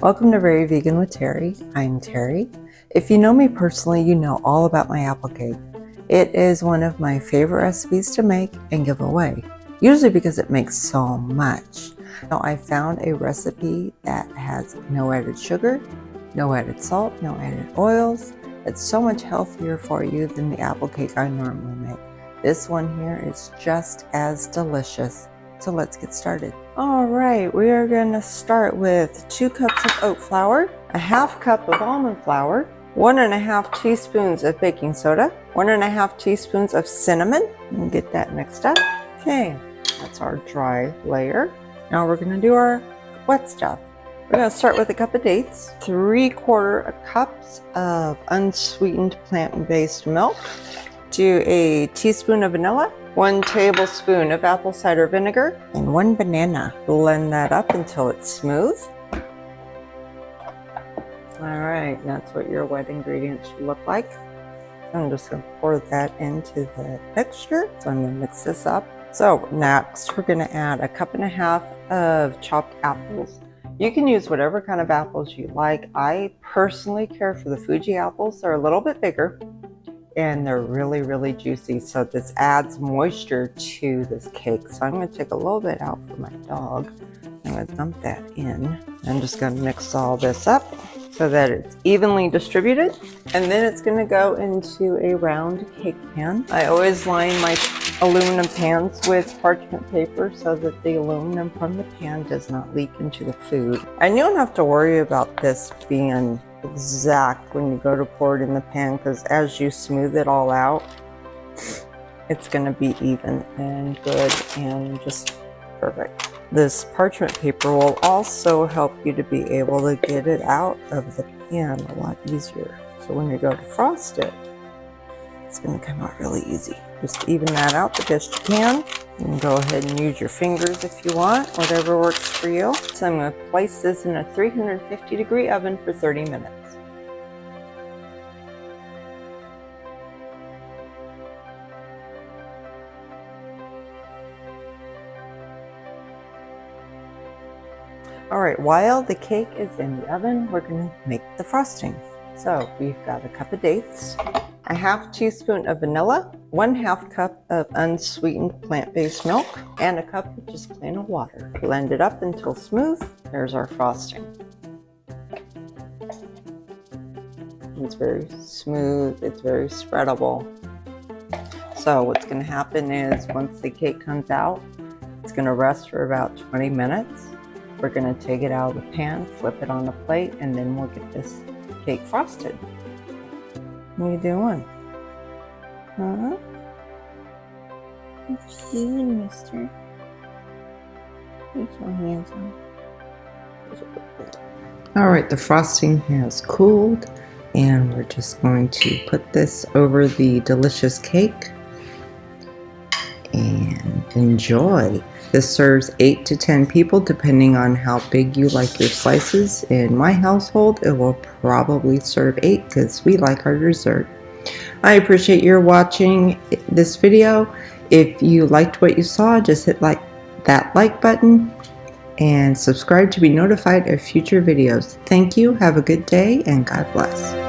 Welcome to Very Vegan with Terry. I'm Terry. If you know me personally, you know all about my apple cake. It is one of my favorite recipes to make and give away, usually because it makes so much. Now I found a recipe that has no added sugar, no added salt, no added oils. It's so much healthier for you than the apple cake I normally make. This one here is just as delicious. So let's get started. All right, we are going to start with 2 cups of oat flour, a half cup of almond flour, 1.5 teaspoons of baking soda, 1.5 teaspoons of cinnamon, and get that mixed up. Okay, that's our dry layer. Now we're going to do our wet stuff. We're going to start with a cup of dates, 3/4 cups of unsweetened plant-based milk, do a teaspoon of vanilla, 1 tablespoon of apple cider vinegar, and 1 banana. Blend that up until it's smooth. All right, that's what your wet ingredients should look like. So I'm just going to pour that into the mixture. So I'm going to mix this up. So next, we're going to add 1.5 cups of chopped apples. You can use whatever kind of apples you like. I personally care for the Fuji apples. They're a little bit bigger and they're really, really juicy. So this adds moisture to this cake. So I'm going to take a little bit out for my dog. I'm going to dump that in. I'm just going to mix all this up so that it's evenly distributed. And then it's going to go into a round cake pan. I always line my aluminum pans with parchment paper so that the aluminum from the pan does not leak into the food. And you don't have to worry about this being exact when you go to pour it in the pan, because as you smooth it all out, it's going to be even and good and just perfect. This parchment paper will also help you to be able to get it out of the pan a lot easier. So when you go to frost it, it's going to come out really easy. Just even that out the best you can. You can go ahead and use your fingers if you want, whatever works for you. So I'm going to place this in a 350-degree oven for 30 minutes. All right, while the cake is in the oven, we're going to make the frosting. So we've got a cup of dates, 1/2 teaspoon of vanilla, 1/2 cup of unsweetened plant-based milk, and a cup of just plain old water. Blend it up until smooth. There's our frosting. It's very smooth, it's very spreadable. So what's going to happen is once the cake comes out, it's going to rest for about 20 minutes. We're going to take it out of the pan, flip it on the plate, and then we'll get this cake frosted. What are you doing? Huh? What you doing, mister? Put your hands on. All right, the frosting has cooled, and we're just going to put this over the delicious cake and enjoy. This serves 8 to 10 people depending on how big you like your slices. In my household, it will probably serve 8 because we like our dessert. I appreciate your watching this video. If you liked what you saw, just hit that like button and subscribe to be notified of future videos. Thank you, have a good day, and God bless.